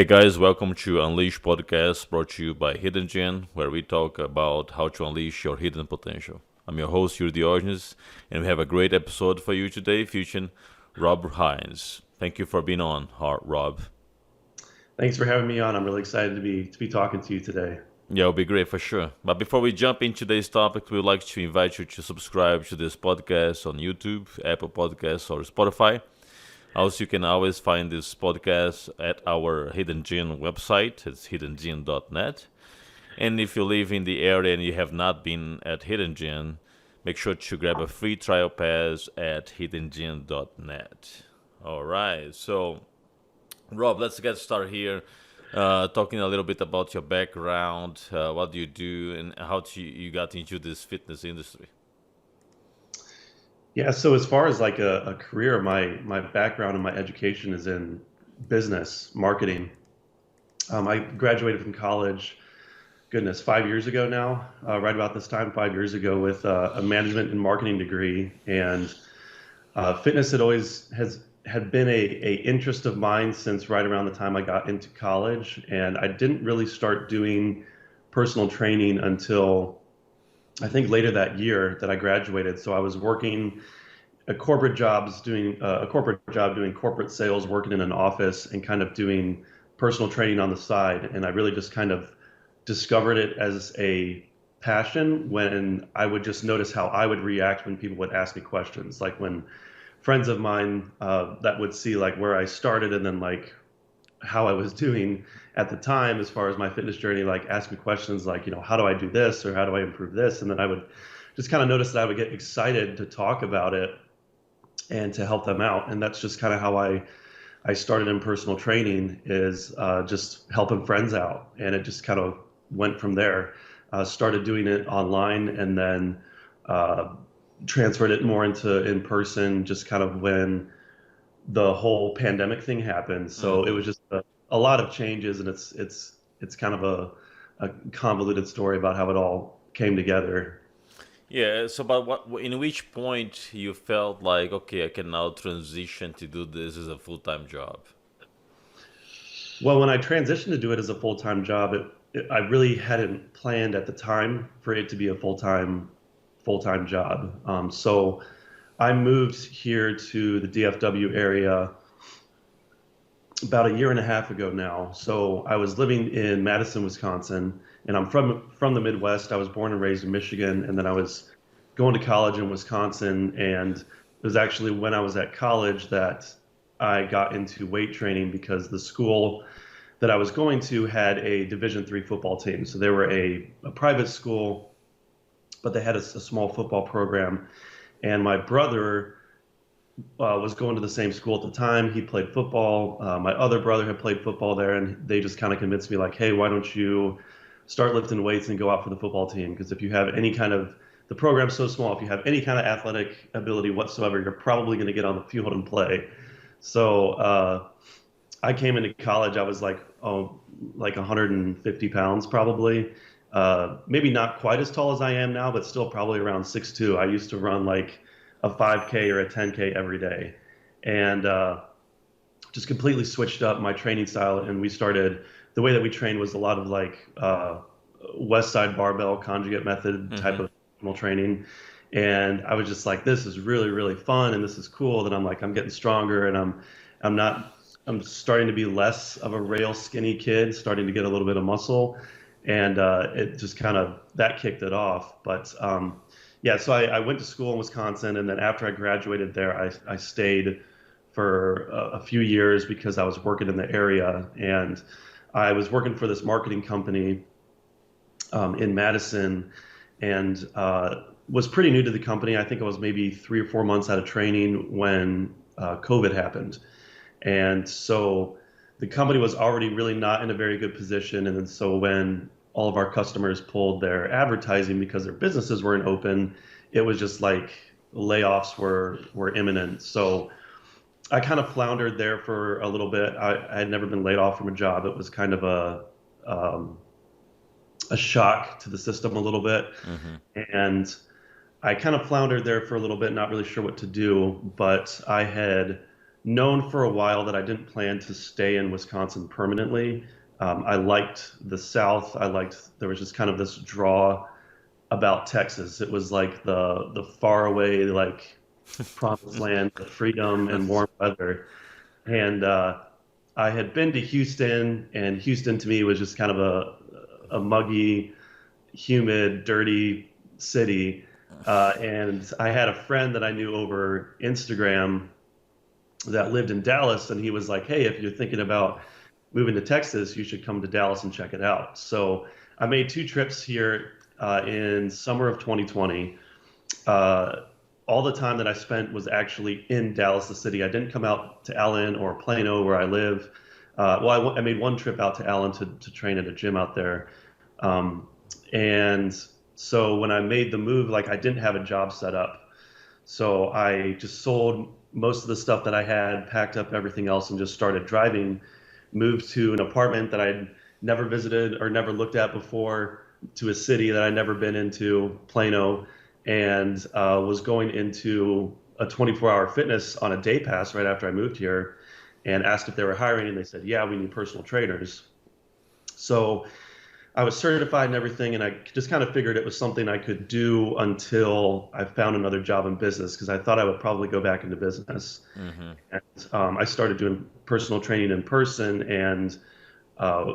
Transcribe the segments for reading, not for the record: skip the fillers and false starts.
Hey guys, welcome to Unleash Podcast brought to you by Hidden Gen, where we talk about how to unleash your hidden potential. I'm your host, Yuri Diogenes, and we have a great episode for you today featuring Rob Hines. Thank you for being on, Rob. Thanks for having me on. I'm really excited to be talking to you today. Yeah, it'll be great for sure. But before we jump into today's topic, we would like to invite you to subscribe to this podcast on YouTube, Apple Podcasts, or Spotify. Also, you can always find this podcast at our Hidden Gen website. It's hiddengene.net. And if you live in the area and you have not been at Hidden Gem, make sure to grab a free trial pass at hiddengem.net. All right, so Rob, let's get started here. Talking a little bit about your background, what do you do, and how you got into this fitness industry. Yeah, so as far as like a career, my background and my education is in business marketing. I graduated from college, goodness, 5 years ago now, right about this time, 5 years ago, with a management and marketing degree. And fitness had been a interest of mine since right around the time I got into college, and I didn't really start doing personal training until I think later that year that I graduated. So I was working a corporate job doing corporate sales, working in an office, and kind of doing personal training on the side. And I really just kind of discovered it as a passion when I would just notice how I would react when people would ask me questions, like when friends of mine that would see like where I started and then like how I was doing at the time as far as my fitness journey, like ask me questions like, how do I do this or how do I improve this? And then I would just kind of notice that I would get excited to talk about it and to help them out. And that's just kind of how I started in personal training is just helping friends out. And it just kind of went from there. Started doing it online and then uh, transferred it more into in person just kind of when the whole pandemic thing happened. So it Mm-hmm. was just a lot of changes, and it's kind of a convoluted story about how it all came together. Yeah, so but in which point you felt like, okay, I can now transition to do this as a full-time job? Well, when I transitioned to do it as a full-time job, I really hadn't planned at the time for it to be a full-time job. So I moved here to the DFW area about a year and a half ago now. So I was living in Madison, Wisconsin, and I'm from the Midwest. I was born and raised in Michigan, and then I was going to college in Wisconsin. And it was actually when I was at college that I got into weight training because the school that I was going to had a Division III football team. So they were a private school, but they had a small football program. And my brother was going to the same school at the time. He played football. My other brother had played football there, and they just kind of convinced me, like, hey, why don't you start lifting weights and go out for the football team? Because if you have any kind of the program's so small, if you have any kind of athletic ability whatsoever, you're probably going to get on the field and play. So I came into college. I was like 150 pounds probably. Maybe not quite as tall as I am now, but still probably around 6'2". I used to run like a 5K or a 10K every day, and just completely switched up my training style. And we started the way that we trained was a lot of like West Side barbell conjugate method type Mm-hmm. of training. And I was just like, this is really, really fun, and this is cool. That I'm getting stronger, and I'm not, I'm starting to be less of a rail skinny kid, starting to get a little bit of muscle, and it just kind of that kicked it off. But yeah, so I went to school in Wisconsin, and then after I graduated there, I stayed for a few years because I was working in the area, and I was working for this marketing company in Madison, and was pretty new to the company. I think I was maybe 3 or 4 months out of training when COVID happened, and so the company was already really not in a very good position. And then so when all of our customers pulled their advertising because their businesses weren't open, it was just like layoffs were imminent. So I kind of floundered there for a little bit. I had never been laid off from a job. It was kind of um, a shock to the system a little bit. Mm-hmm. And I kind of floundered there for a little bit, not really sure what to do. But I had known for a while that I didn't plan to stay in Wisconsin permanently. I liked the South. I liked there was just kind of this draw about Texas. It was like the faraway like promised land of freedom and warm weather. And I had been to Houston, and Houston to me was just kind of a muggy, humid, dirty city. And I had a friend that I knew over Instagram that lived in Dallas, and he was like, "Hey, if you're thinking about moving to Texas, you should come to Dallas and check it out." So I made two trips here in summer of 2020. Uh, all the time that I spent was actually in Dallas, the city. I didn't come out to Allen or Plano, where I live. I made one trip out to Allen to train at a gym out there. Um, and so when I made the move, like I didn't have a job set up. So I just sold most of the stuff that I had, packed up everything else, and just started driving. Moved to an apartment that I'd never visited or never looked at before, to a city that I'd never been into, Plano, and was going into a 24-hour fitness on a day pass right after I moved here, and asked if they were hiring, and they said, "Yeah, we need personal trainers." So I was certified and everything, and I just kind of figured it was something I could do until I found another job in business, because I thought I would probably go back into business. Hmm. And I started doing personal training in person, and uh,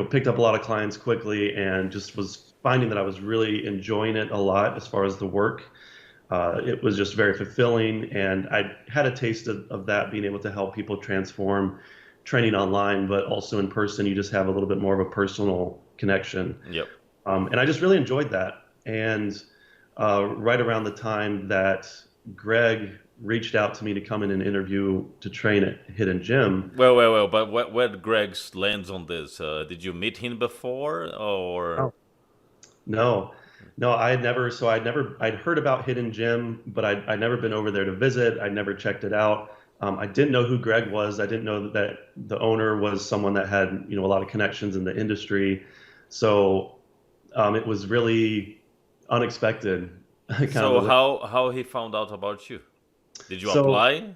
picked up a lot of clients quickly, and just was finding that I was really enjoying it a lot as far as the work. It was just very fulfilling, and I had a taste of that, being able to help people transform training online, but also in person. You just have a little bit more of a personal connection, Yep. and I just really enjoyed that. And right around the time that Greg reached out to me to come in and interview to train at Hidden Gym. Well. But where Greg lands on this? Did you meet him before, or? Oh. No, no, I had never. So I'd heard about Hidden Gym, but I'd never been over there to visit. I'd never checked it out. I didn't know who Greg was. I didn't know that the owner was someone that had, a lot of connections in the industry. So it was really unexpected, kind of So the way. how he found out about you? Did you So apply?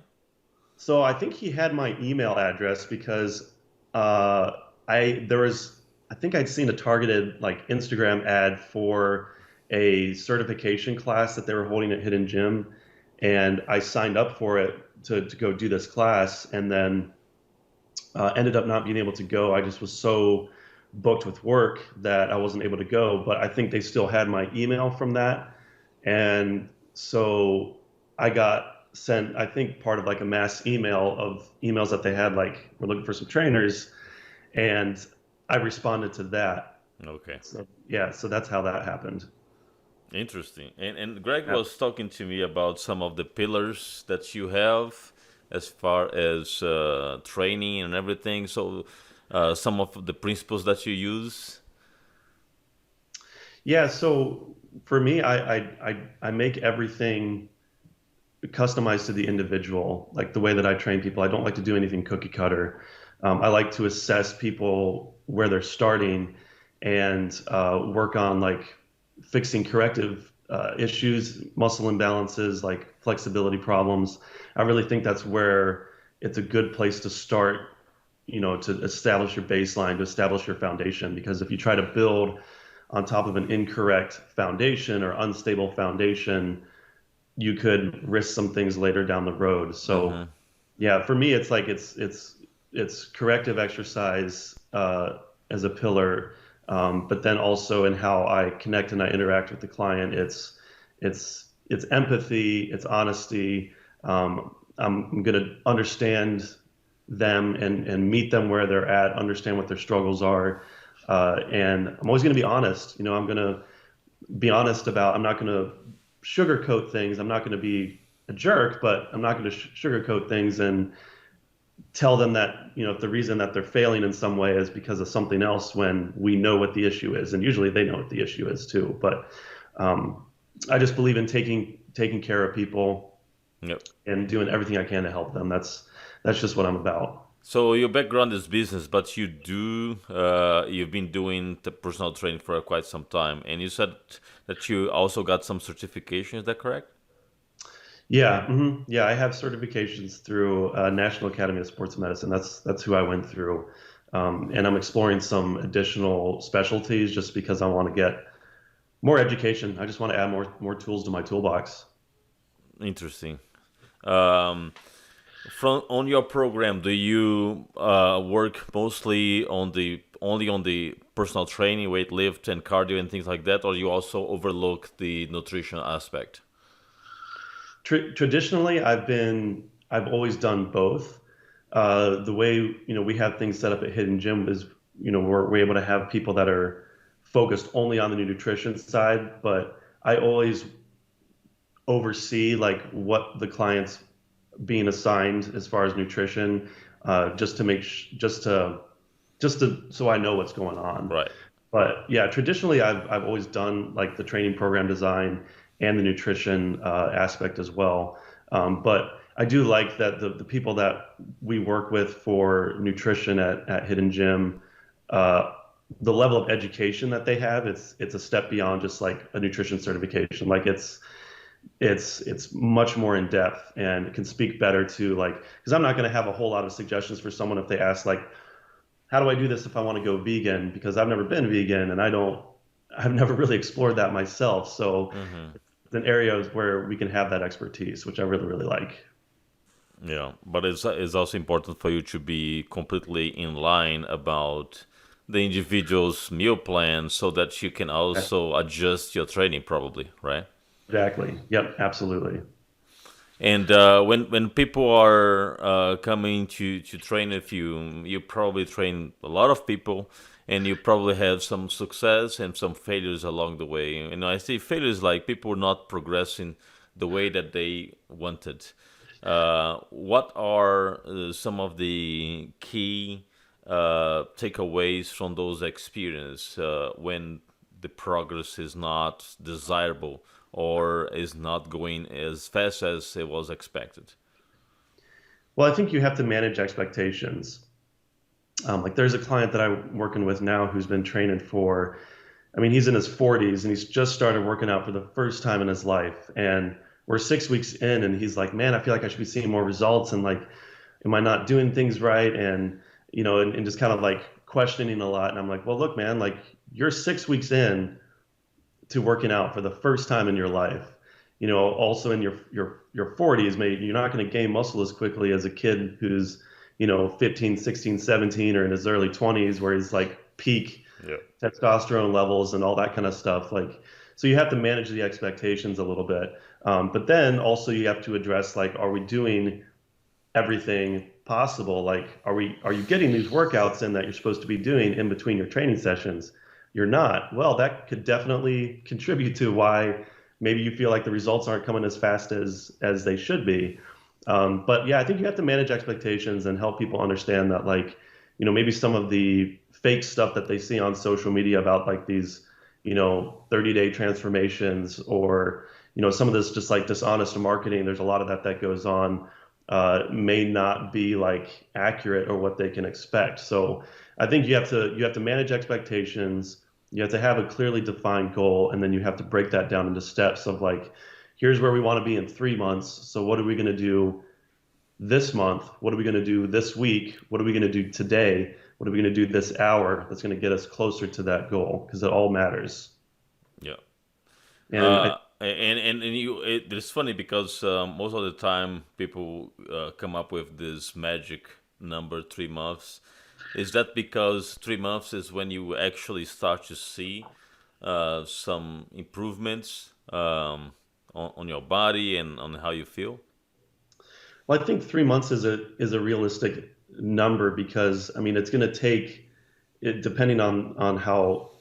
So I think he had my email address because uh, I think I'd seen a targeted like Instagram ad for a certification class that they were holding at Hidden Gym, and I signed up for it to go do this class, and then ended up not being able to go. I just was so booked with work that I wasn't able to go, but I think they still had my email from that. And so I got sent, I think, part of like a mass email of emails that they had, like, we're looking for some trainers. And I responded to that. Okay. So, yeah, so that's how that happened. Interesting. And Greg Yeah. was talking to me about some of the pillars that you have as far as training and everything. So some of the principles that you use. Yeah, so for me, I make everything customized to the individual, like the way that I train people. I don't like to do anything cookie cutter. I like to assess people where they're starting, and work on like fixing corrective issues, muscle imbalances, like flexibility problems. I really think that's where it's a good place to start, to establish your baseline, to establish your foundation. Because if you try to build on top of an incorrect foundation or unstable foundation, you could risk some things later down the road. So Hmm. yeah, for me, it's like it's corrective exercise as a pillar, but then also in how I connect and I interact with the client. It's empathy, it's honesty. I'm going to understand them and meet them where they're at, understand what their struggles are, and I'm always going to be honest. I'm going to be honest about. I'm not going to sugarcoat things. I'm not going to be a jerk, but I'm not going to sugarcoat things and tell them that, if the reason that they're failing in some way is because of something else, when we know what the issue is, and usually they know what the issue is too. But um, I just believe in taking care of people Yep. and doing everything I can to help them. That's just what I'm about. So your background is business, but you've been doing the personal training for quite some time, and you said that you also got some certification. Is that correct? Yeah, yeah. I have certifications through National Academy of Sports Medicine. That's who I went through, and I'm exploring some additional specialties just because I want to get more education. I just want to add more tools to my toolbox. Interesting. Um, from on your program, do you work mostly on the only on the personal training, weight lift, and cardio and things like that, or you also overlook the nutrition aspect? Traditionally, I've always done both. The way we have things set up at Hidden Gym is we're able to have people that are focused only on the nutrition side, but I always oversee like what the client's being assigned as far as nutrition, just to so I know what's going on. Right. But yeah, traditionally I've always done like the training program design and the nutrition aspect as well. But I do like that the people that we work with for nutrition at Hidden Gym, uh, the level of education that they have, it's a step beyond just like a nutrition certification. Like it's much more in depth and it can speak better to like, because I'm not going to have a whole lot of suggestions for someone if they ask like, how do I do this if I want to go vegan? Because I've never been vegan and I've never really explored that myself. So Hmm. it's an area where we can have that expertise, which I really, really like. Yeah, but it's also important for you to be completely in line about the individual's meal plan so that you can also adjust your training, probably, right? Exactly. Yep, absolutely. And when people are coming to train with you, you probably train a lot of people, and you probably have some success and some failures along the way. And I see failures like people not progressing the way that they wanted. What are some of the key takeaways from those experiences when the progress is not desirable or is not going as fast as it was expected? Well, I think you have to manage expectations. Like there's a client that I'm working with now who's been training for, I mean, he's in his 40s and he's just started working out for the first time in his life. And we're 6 weeks in and he's like, man, I feel like I should be seeing more results. And like, am I not doing things right? And, and just kind of like questioning a lot. And I'm like, well, look, man, like you're 6 weeks in to working out for the first time in your life. Also in your 40s, maybe you're not going to gain muscle as quickly as a kid who's, 15, 16, 17, or in his early 20s, where he's like peak Yeah. testosterone levels and all that kind of stuff. Like, so you have to manage the expectations a little bit. But then also you have to address like, are we doing everything possible? Like, are you getting these workouts in that you're supposed to be doing in between your training sessions? You're not. Well, that could definitely contribute to why maybe you feel like the results aren't coming as fast as they should be. But yeah, I think you have to manage expectations and help people understand that like, maybe some of the fake stuff that they see on social media about like these, 30-day transformations, or, some of this just like dishonest marketing. There's a lot of that goes on, may not be like accurate or what they can expect. So I think you have to manage expectations. You have to have a clearly defined goal, and then you have to break that down into steps of like, here's where we want to be in 3 months. So what are we going to do this month? What are we going to do this week? What are we going to do today? What are we going to do this hour that's going to get us closer to that goal? Because it all matters. Yeah. And I, It's funny because most of the time people come up with this magic number 3 months. Is that because 3 months is when you actually start to see some improvements on your body and on how you feel? well, I think 3 months is a realistic number because I mean it's going to take it, depending on how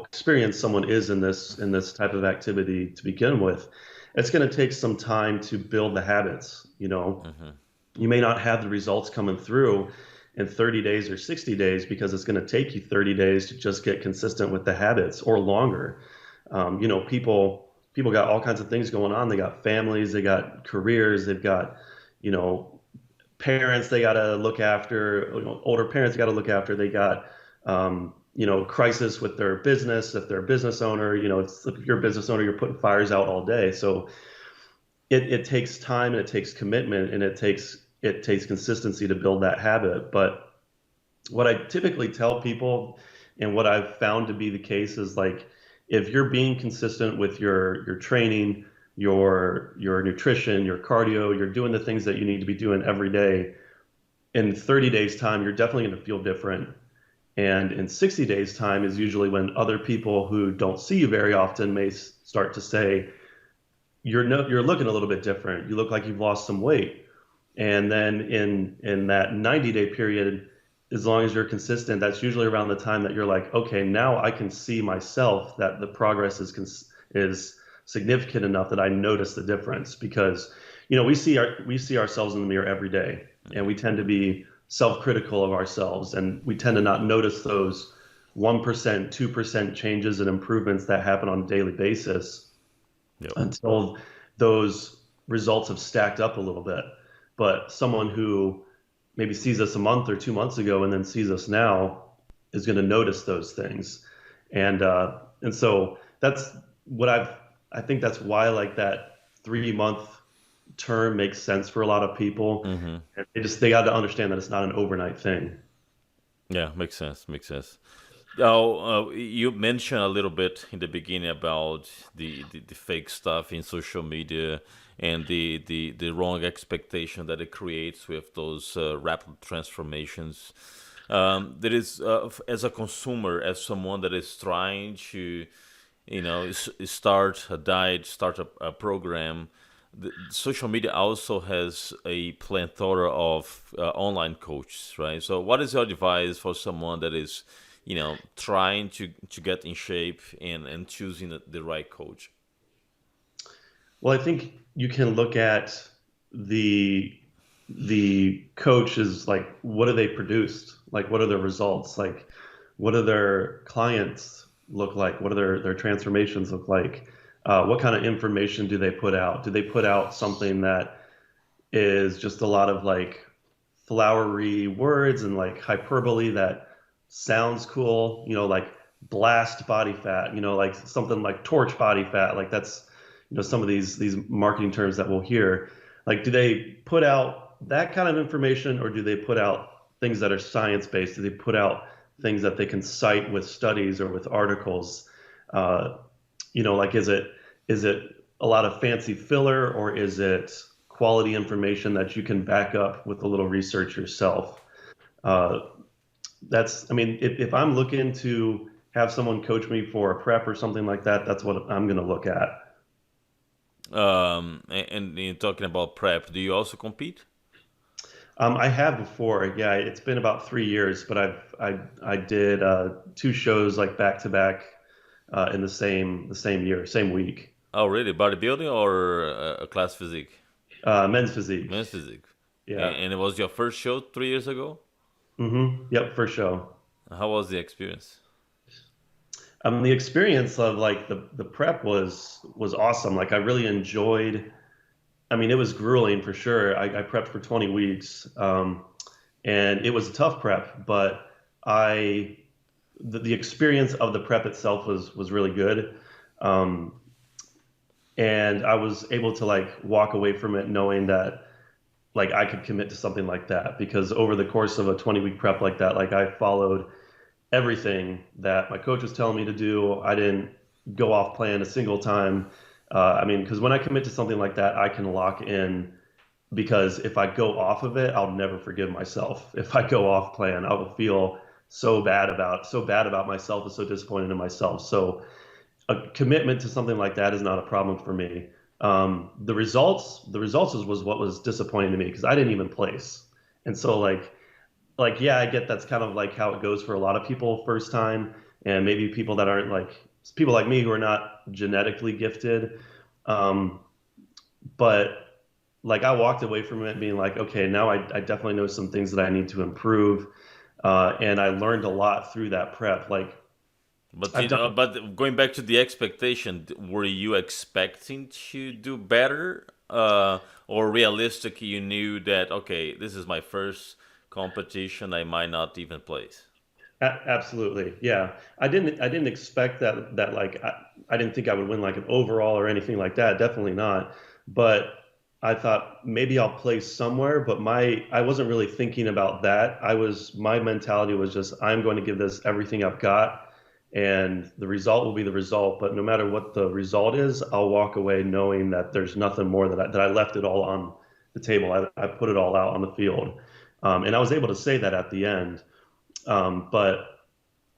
experienced someone is in this type of activity to begin with, it's going to take some time to build the habits. Hmm. You may not have the results coming through in 30 days or 60 days because it's going to take you 30 days to just get consistent with the habits, or longer. People got all kinds of things going on. They got families, they got careers, they've got you know parents they got to look after, older parents got to look after. They got, crisis with their business. If they're a business owner, if you're a business owner, you're putting fires out all day. So it takes time and it takes commitment and it takes consistency to build that habit. But what I typically tell people and what I've found to be the case is like if you're being consistent with your training, your nutrition, your cardio, you're doing the things that you need to be doing every day, in 30 days time, you're definitely going to feel different. And in 60 days time is usually when other people who don't see you very often may start to say, you're looking a little bit different. You look like you've lost some weight. And then in that 90-day period, as long as you're consistent, that's usually around the time that you're like, okay, now I can see myself that the progress is significant enough that I notice the difference. Because we see ourselves in the mirror every day, and we tend to be self-critical of ourselves, and we tend to not notice those 1%, 2% changes and improvements that happen on a daily basis Yep. until those results have stacked up a little bit. But someone who maybe sees us a month or 2 months ago and then sees us now is going to notice those things. And so that's what I think that's why like that 3 month term makes sense for a lot of people. Hmm. And they got to understand that it's not an overnight thing. Yeah, makes sense. Makes sense. Now, you mentioned a little bit in the beginning about the fake stuff in social media and the wrong expectation that it creates with those rapid transformations. That is, as a consumer, as someone that is trying to, start a diet, start a program, social media also has a plethora of online coaches, right? So, what is your advice for someone that is, trying to get in shape and choosing the right coach? Well, I think you can look at the the coach is like, what do they produced? Like, what are their results? Like, what do their clients look like? What do their transformations look like? What kind of information do they put out? Do they put out something that is just a lot of like flowery words and like hyperbole that sounds cool, like blast body fat, like something like torch body fat, like that's, some of these marketing terms that we'll hear. Like, do they put out that kind of information, or do they put out things that are science based? Do they put out things that they can cite with studies or with articles? Uh, like is it a lot of fancy filler, or is it quality information that you can back up with a little research yourself? Uh, I mean, if I'm looking to have someone coach me for a prep or something like that, that's what I'm going to look at. And in talking about prep, do you also compete? I have before, yeah. It's been about 3 years, but I did two shows like back to back in the same year, same week. Oh, really? Bodybuilding or a class physique? Men's physique, Men's physique. yeah. And it was your first show 3 years ago? Yep, for sure. How was the experience? The experience of like the prep was awesome. Like I really enjoyed. I mean, it was grueling for sure. I prepped for 20 weeks, and it was a tough prep. But I the experience of the prep itself was really good, um, and I was able to like walk away from it knowing that like I could commit to something like that because over the course of a 20-week prep like that, like I followed everything that my coach was telling me to do. I didn't go off plan a single time. I mean, because when I commit to something like that, I can lock in. Because if I go off of it, I'll never forgive myself. If I go off plan, I will feel so bad about myself and so disappointed in myself. So a commitment to something like that is not a problem for me. The results was what was disappointing to me because I didn't even place. And so like yeah, I get that's kind of like how it goes for a lot of people first time, and maybe people that aren't like people like me who are not genetically gifted. Um, but like I walked away from it being like, okay, now I definitely know some things that I need to improve, and I learned a lot through that prep. Like But I've done. but going back to the expectation, were you expecting to do better, or realistic? You knew that okay, this is my first competition. I might not even place. Absolutely, yeah. I didn't expect that like I didn't think I would win like an overall or anything like that. Definitely not. But I thought maybe I'll play somewhere, but I wasn't really thinking about that. My mentality was just I'm going to give this everything I've got, and the result will be the result. But no matter what the result is, I'll walk away knowing that there's nothing more that I left it all on the table. I put it all out on the field, and I was able to say that at the end. But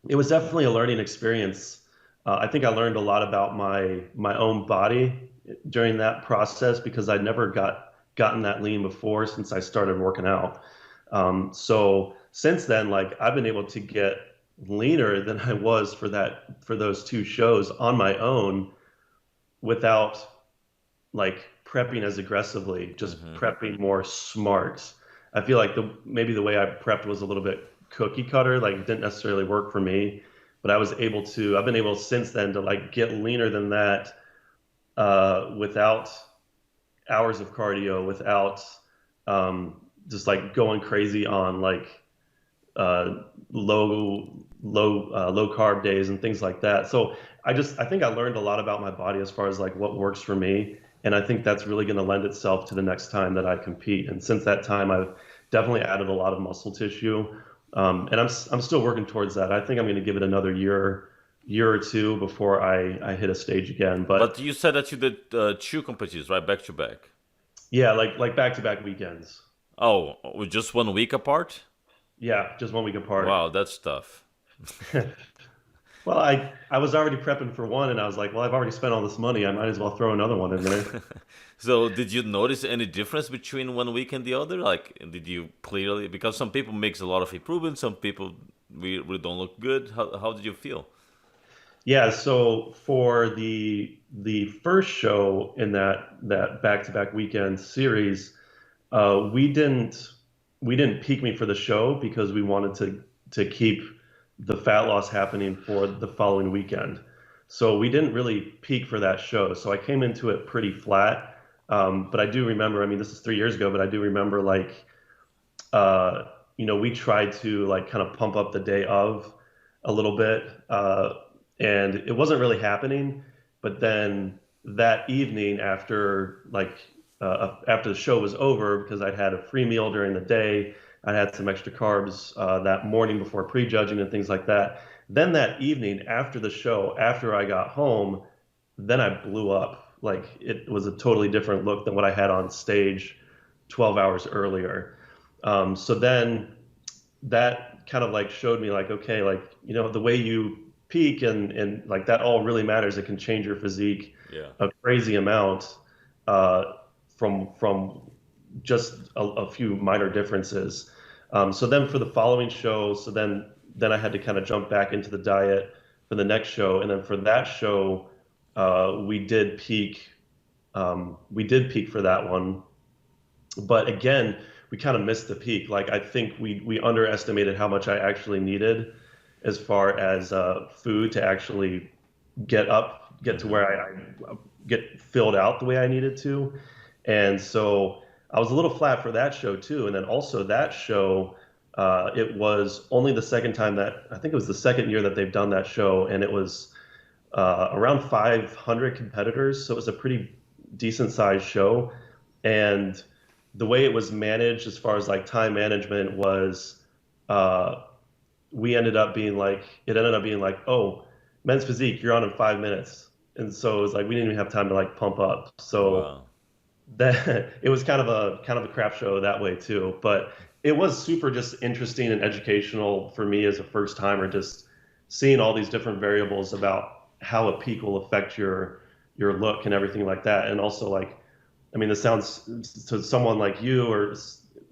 it was definitely a learning experience. I think I learned a lot about my own body during that process because I never gotten that lean before since I started working out. So since then, like I've been able to get leaner than I was for those two shows on my own without like prepping as aggressively, just Hmm. prepping more smart. I feel like maybe the way I prepped was a little bit cookie cutter, like it didn't necessarily work for me, but I've been able since then to like get leaner than that without hours of cardio, without just like going crazy on like uh, low carb days and things like that. So I think I learned a lot about my body as far as like what works for me, and I think that's really going to lend itself to the next time that I compete. And since that time, I've definitely added a lot of muscle tissue, and I'm still working towards that. I think I'm going to give it another year or two before I hit a stage again. But But you said that you did two competitions, right, back to back. yeah, like back to back weekends. Oh, just 1 week apart? Yeah, just 1 week apart. Wow, that's tough. Well, I was already prepping for one, and I was like, well, I've already spent all this money. I might as well throw another one in there. So, did you notice any difference between 1 week and the other? Like, did you clearly, because some people makes a lot of improvements, some people really don't look good. How did you feel? Yeah, so for the first show in that back-to-back weekend series, we didn't peak me for the show because we wanted to keep the fat loss happening for the following weekend. So we didn't really peak for that show. So I came into it pretty flat. But I do remember, I mean, this is 3 years ago, but I do remember like uh, we tried to like kind of pump up the day of a little bit, and it wasn't really happening. But then that evening, after the show was over, because I'd had a free meal during the day, I had some extra carbs that morning before prejudging and things like that. Then that evening after the show, after I got home, then I blew up. Like it was a totally different look than what I had on stage 12 hours earlier. So then that kind of like showed me like, okay, like, the way you peak and like that all really matters. It can change your physique Yeah. a crazy amount uh, from just a few minor differences. So then for the following show, then I had to kind of jump back into the diet for the next show. And then for that show, we did peak. We did peak for that one, but again, we kind of missed the peak. Like I think we underestimated how much I actually needed as far as food to actually get to Hmm. where I get filled out the way I needed to. And so I was a little flat for that show too. And then also that show, it was only the second time that I think it was the second year that they've done that show, and it was around 500 competitors, so it was a pretty decent sized show. And the way it was managed, as far as like time management, was uh, it ended up being like, oh, men's physique, you're on in 5 minutes, and so it was like we didn't even have time to like pump up. So Wow. that it was kind of a crap show that way too. But it was super just interesting and educational for me as a first timer, just seeing all these different variables about how a peak will affect your look and everything like that. And also like, I mean, this sounds to someone like you or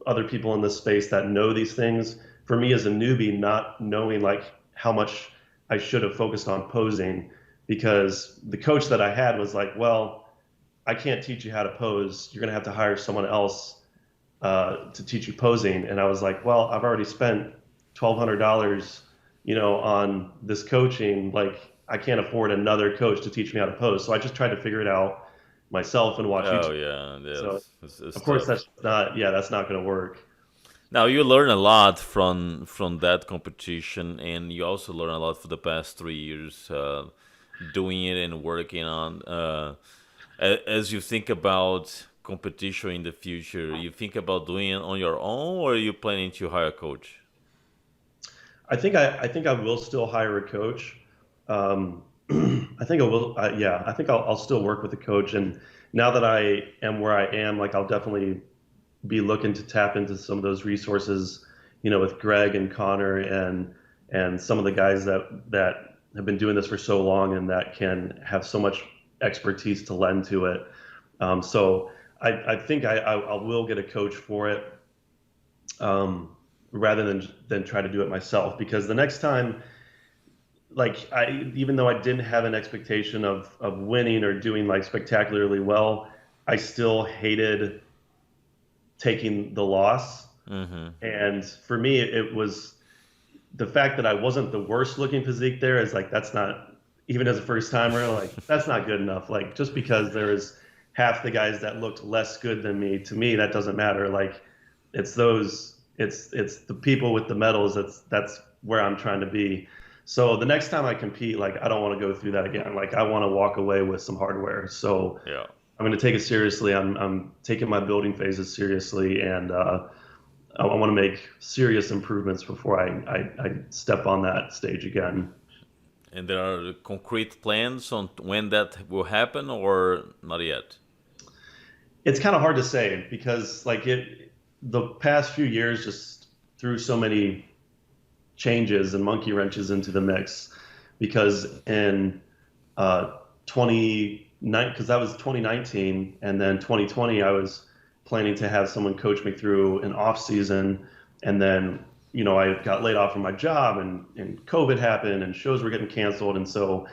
other people in this space that know these things. For me as a newbie, not knowing like how much I should have focused on posing, because the coach that I had was like, well, I can't teach you how to pose. You're going to have to hire someone else to teach you posing. And I was like, well, I've already spent $1,200, on this coaching. Like, I can't afford another coach to teach me how to pose. So I just tried to figure it out myself and watch Oh YouTube. yeah, So yes, it's of course tough. that's not going to work. Now you learn a lot from that competition, and you also learn a lot for the past 3 years doing it and working on. As you think about competition in the future, you think about doing it on your own, or are you planning to hire a coach? I think I will still hire a coach. Um, I think I will. Yeah, I think I'll still work with a coach. And now that I am where I am, like I'll definitely be looking to tap into some of those resources, with Greg and Connor and some of the guys that have been doing this for so long and that can have so much expertise to lend to it. So I think I will get a coach for it, rather than try to do it myself, because the next time, like even though I didn't have an expectation of winning or doing like spectacularly well, I still hated taking the loss. Mm-hmm. And for me, it was the fact that I wasn't the worst looking physique there is like, that's not, even as a first timer, like that's not good enough. Like just because there is half the guys that looked less good than me, to me, that doesn't matter. Like it's the people with the medals. That's where I'm trying to be. So the next time I compete, like I don't want to go through that again. Like I want to walk away with some hardware. So Yeah. I'm going to take it seriously. I'm taking my building phases seriously, and I want to make serious improvements before I step on that stage again. And there are concrete plans on when that will happen, or not yet? It's kind of hard to say because the past few years just threw so many changes and monkey wrenches into the mix. Because in 29, because that was 2019, and then 2020, I was planning to have someone coach me through an off season, and then I got laid off from my job, and COVID happened, and shows were getting canceled, and so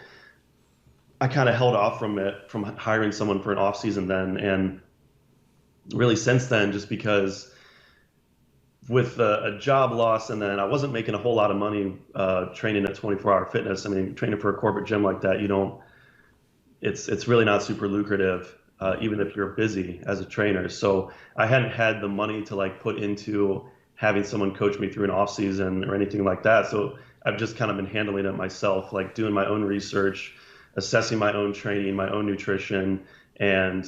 I kind of held off from hiring someone for an off season then, and really since then, just because with a job loss, and then I wasn't making a whole lot of money training at 24 Hour Fitness. I mean, training for a corporate gym like that, you don't. It's really not super lucrative, even if you're busy as a trainer. So I hadn't had the money to like put into having someone coach me through an off season or anything like that. So I've just kind of been handling it myself, like doing my own research, assessing my own training, my own nutrition, and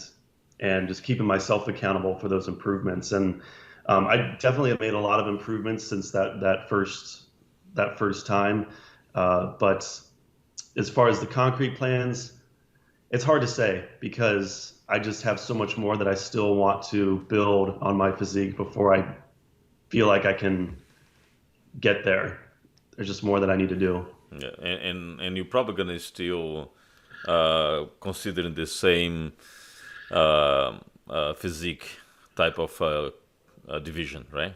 just keeping myself accountable for those improvements. And I definitely have made a lot of improvements since that first time. But as far as the concrete plans, it's hard to say because I just have so much more that I still want to build on my physique before I feel like I can get there. There's just more that I need to do. Yeah, and you're probably gonna still considering the same physique type of division, right?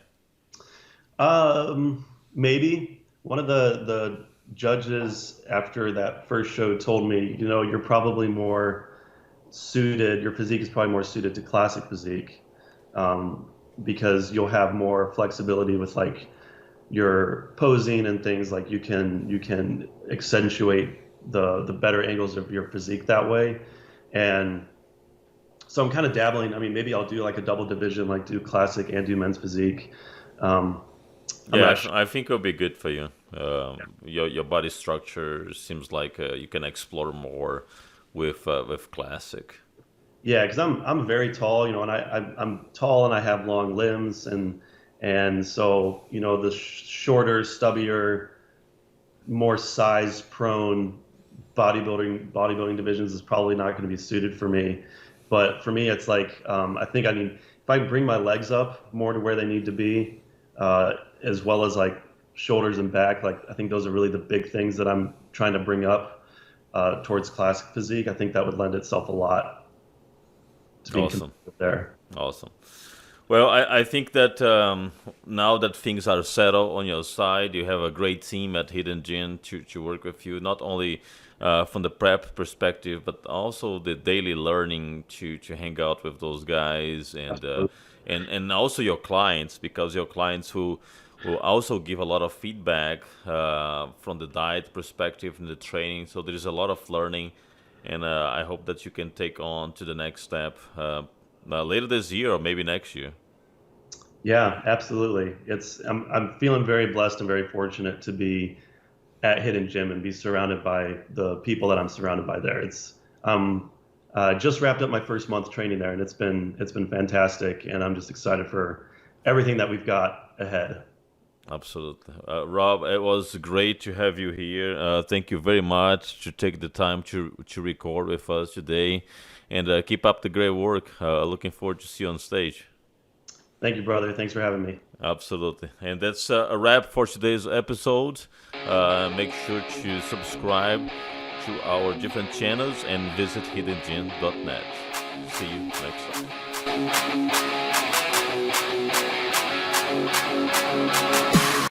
Maybe one of the judges after that first show told me, you're probably more suited. Your physique is probably more suited to classic physique, um, because you'll have more flexibility with like your posing and things. Like you can accentuate the better angles of your physique that way. And so I'm kind of dabbling. I mean, maybe I'll do like a double division, like do classic and do men's physique. Um, I'm Yeah, not sure. I think it'll be good for you. Your body structure seems like you can explore more with classic. Yeah, because I'm very tall, and I'm tall and I have long limbs, and so the shorter, stubbier, more size prone bodybuilding divisions is probably not going to be suited for me. But for me, it's like I think I need, if I bring my legs up more to where they need to be, uh, as well as like shoulders and back. Like I think those are really the big things that I'm trying to bring up towards classic physique. I think that would lend itself a lot to being Awesome, competitive there. awesome. Well, I think that now that things are settled on your side, you have a great team at Hidden Gym to work with you, not only from the prep perspective, but also the daily learning to hang out with those guys and also your clients, because your clients who will also give a lot of feedback from the diet perspective and the training. So there is a lot of learning, and I hope that you can take on to the next step later this year or maybe next year. Yeah, absolutely. I'm feeling very blessed and very fortunate to be at Hidden Gym and be surrounded by the people that I'm surrounded by there. Um Just wrapped up my first month training there, and it's been fantastic, and I'm just excited for everything that we've got ahead. Absolutely. Rob, it was great to have you here. Thank you very much to take the time to record with us today. And keep up the great work. Looking forward to see you on stage. Thank you, brother. Thanks for having me. Absolutely. And that's a wrap for today's episode. Make sure to subscribe to our different channels and visit hiddengym.net. See you next time.